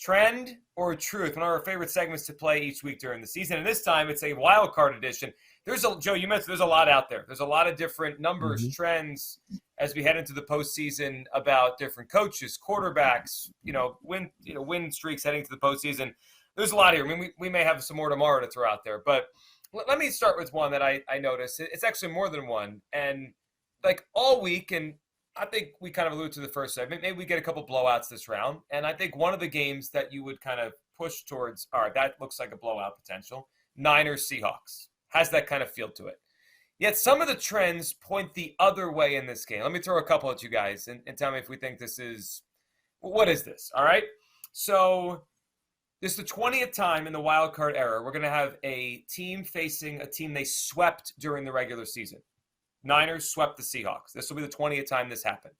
trend or truth, one of our favorite segments to play each week during the season. And this time it's a wild card edition. Joe, you mentioned there's a lot out there. There's a lot of different numbers, trends as we head into the postseason about different coaches, quarterbacks, win streaks heading to the postseason. There's a lot here. I mean, we may have some more tomorrow to throw out there, but let me start with one that I noticed. It's actually more than one. And like all week, and I think we kind of alluded to the first segment, maybe we get a couple blowouts this round. And I think one of the games that you would kind of push towards, all right, that looks like a blowout potential, Niners-Seahawks. Has that kind of feel to it. Yet some of the trends point the other way in this game. Let me throw a couple at you guys and tell me if we think this is – what is this, all right? So this is the 20th time in the wild card era we're going to have a team facing a team they swept during the regular season. Niners swept the Seahawks. This will be the 20th time this happened.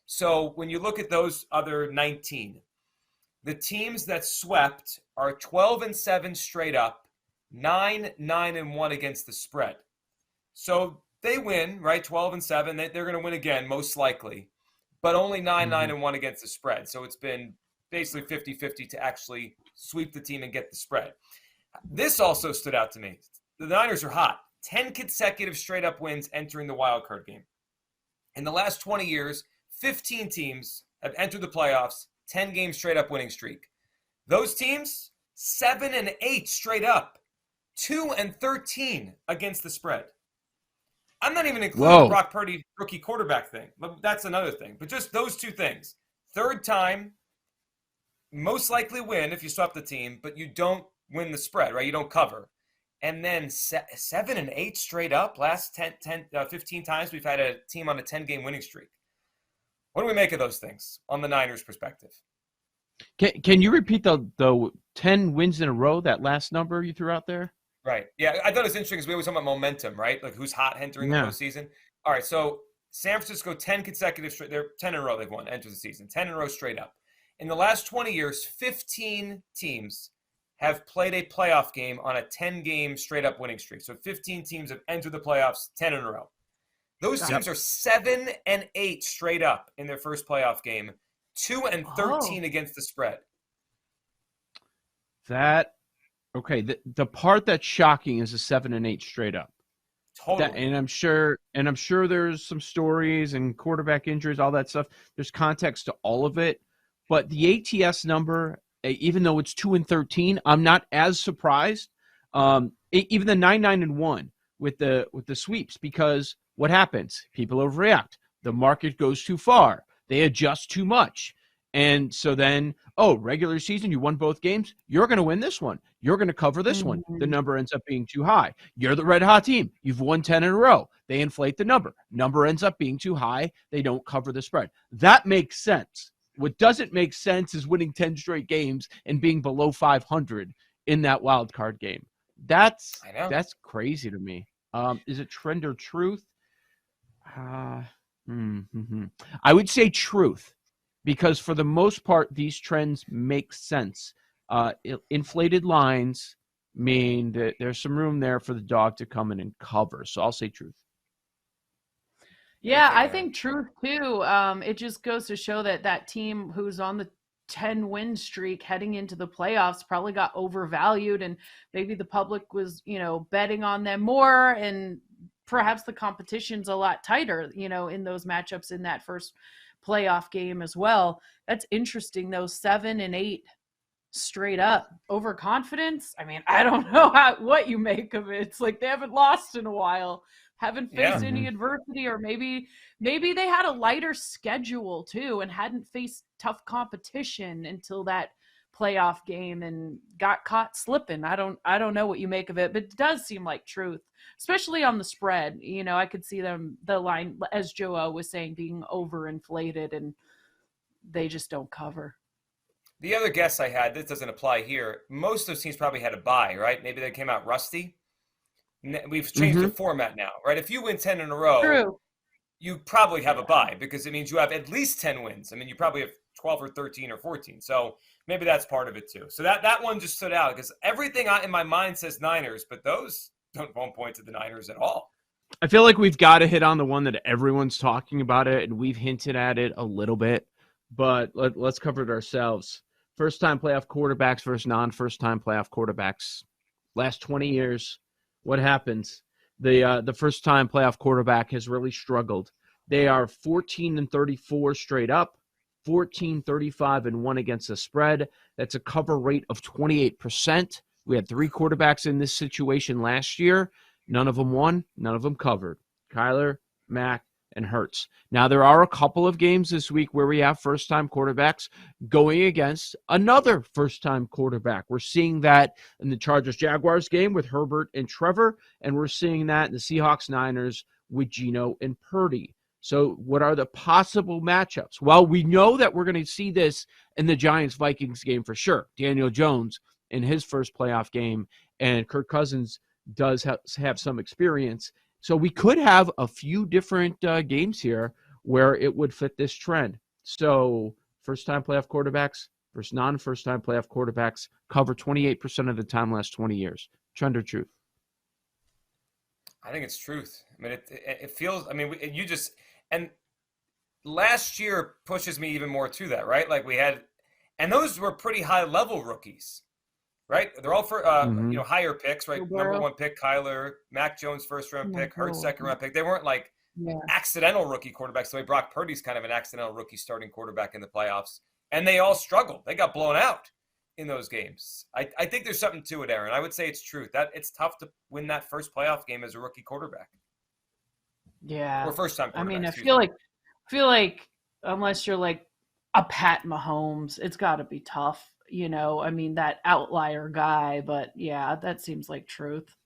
So when you look at those other 19, the teams that swept are 12-7 straight up, 9-1 against the spread. So they win, right? 12-7. They're going to win again, most likely, but only 9-1 against the spread. So it's been basically 50-50 to actually sweep the team and get the spread. This also stood out to me. The Niners are hot. 10 consecutive straight-up wins entering the wild card game. In the last 20 years, 15 teams have entered the playoffs, 10-game straight-up winning streak. Those teams, 7-8 straight up, 2-13 against the spread. I'm not even including the Brock Purdy rookie quarterback thing, but that's another thing. But just those two things. Third time, most likely win if you swap the team, but you don't win the spread, right? You don't cover. And then 7-8 straight up, last 15 times we've had a team on a 10-game winning streak. What do we make of those things on the Niners' perspective? Can you repeat the 10 wins in a row, that last number you threw out there? Right. Yeah, I thought it was interesting because we always talk about momentum, right? Like who's hot entering the postseason. All right, so San Francisco, 10 consecutive straight. They're 10 in a row they've won, enter the season. 10 in a row straight up. In the last 20 years, 15 teams have played a playoff game on a 10-game straight-up winning streak. So 15 teams have entered the playoffs 10 in a row. Those teams are 7-8 straight up in their first playoff game, 2-13 against the spread. The part that's shocking is the 7-8 straight up. Totally. And I'm sure there's some stories and quarterback injuries, all that stuff. There's context to all of it. But the ATS number, even though it's 2-13, I'm not as surprised. Even the 9-1 with the sweeps, because what happens? People overreact. The market goes too far. They adjust too much. And so then, regular season, you won both games. You're going to win this one. You're going to cover this one. The number ends up being too high. You're the red hot team. You've won 10 in a row. They inflate the number. Number ends up being too high. They don't cover the spread. That makes sense. What doesn't make sense is winning 10 straight games and being below 500 in that wild card game. That's crazy to me. Is it trend or truth? I would say truth, because for the most part, these trends make sense. Inflated lines mean that there's some room there for the dog to come in and cover. So I'll say truth. Yeah, I think truth too. It just goes to show that team who's on the 10-win streak heading into the playoffs probably got overvalued, and maybe the public was, betting on them more, and perhaps the competition's a lot tighter, in those matchups in that first playoff game as well. That's interesting, though. 7-8 straight up. Overconfidence? I mean, I don't know what you make of it. It's like they haven't lost in a while. Haven't faced any adversity, or maybe they had a lighter schedule too and hadn't faced tough competition until that playoff game and got caught slipping. I don't know what you make of it, but it does seem like truth, especially on the spread. I could see the line, as Joe was saying, being overinflated, and they just don't cover. The other guess I had, this doesn't apply here. Most of those teams probably had a bye, right? Maybe they came out rusty. We've changed the format now, right? If you win 10 in a row, you probably have a bye, because it means you have at least 10 wins. I mean, you probably have 12 or 13 or 14. So maybe that's part of it too. So that one just stood out, because everything in my mind says Niners, but those won't point to the Niners at all. I feel like we've got to hit on the one that everyone's talking about it, and we've hinted at it a little bit, but let's cover it ourselves. First-time playoff quarterbacks versus non-first-time playoff quarterbacks. Last 20 years, what happens? The first-time playoff quarterback has really struggled. They are 14-34 straight up, 14-35-1 against the spread. That's a cover rate of 28%. We had 3 quarterbacks in this situation last year. None of them won. None of them covered. Kyler, Mac, and Hurts. Now, there are a couple of games this week where we have first-time quarterbacks going against another first-time quarterback. We're seeing that in the Chargers-Jaguars game with Herbert and Trevor, and we're seeing that in the Seahawks-Niners with Geno and Purdy. So what are the possible matchups? Well, we know that we're going to see this in the Giants-Vikings game for sure. Daniel Jones in his first playoff game, and Kirk Cousins does have some experience. So we could have a few different games here where it would fit this trend. So first-time playoff quarterbacks versus non-first-time playoff quarterbacks cover 28% of the time last 20 years. Trend or truth? I think it's truth. I mean, it feels. I mean, and last year pushes me even more to that, right? Like we had, and those were pretty high-level rookies. Right? They're all for higher picks, right? Number 1 pick, Kyler, Mac Jones first round pick, Hurts second round pick. They weren't like accidental rookie quarterbacks. The way Brock Purdy's kind of an accidental rookie starting quarterback in the playoffs. And they all struggled. They got blown out in those games. I think there's something to it, Aaron. I would say it's truth. That it's tough to win that first playoff game as a rookie quarterback. Yeah. Or first time quarterback. I mean, I feel like unless you're like a Pat Mahomes, it's got to be tough. I mean, that outlier guy, but yeah, that seems like truth.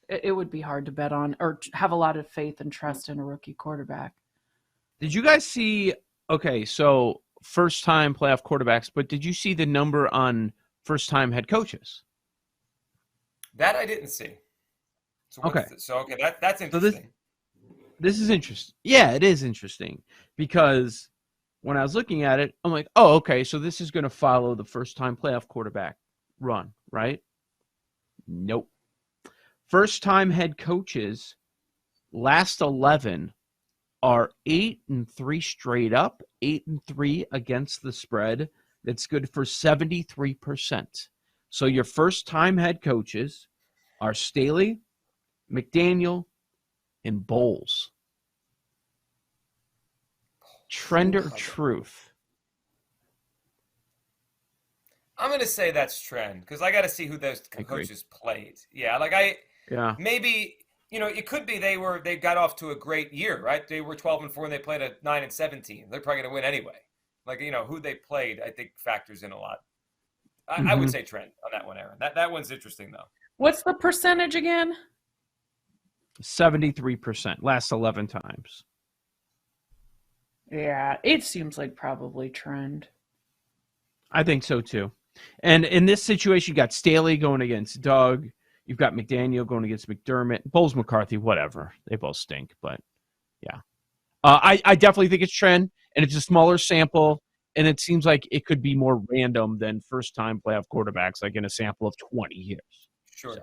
It would be hard to bet on or have a lot of faith and trust in a rookie quarterback. Did you guys see, okay, so first-time playoff quarterbacks, but did you see the number on first-time head coaches? That I didn't see. So okay. That's interesting. So this is interesting. Yeah, it is interesting because when I was looking at it, I'm like, oh, okay, so this is going to follow the first-time playoff quarterback run, right? Nope. First-time head coaches, last 11 are 8-3 straight up, 8-3 against the spread. That's good for 73%. So your first-time head coaches are Staley, McDaniel, and Bowles. Trend or truth? I'm going to say that's trend because I got to see who those coaches played. Yeah, maybe, it could be they got off to a great year, right? They were 12-4 and they played a 9-17. They're probably going to win anyway. Who they played, I think factors in a lot. I would say trend on that one, Aaron. That one's interesting though. What's the percentage again? 73%, last 11 times. Yeah, it seems like probably trend. I think so too. And in this situation, you got Staley going against Doug. You've got McDaniel going against McDermott. Bowles, McCarthy, whatever. They both stink, but yeah. I definitely think it's trend, and it's a smaller sample, and it seems like it could be more random than first-time playoff quarterbacks, like in a sample of 20 years. Sure. So.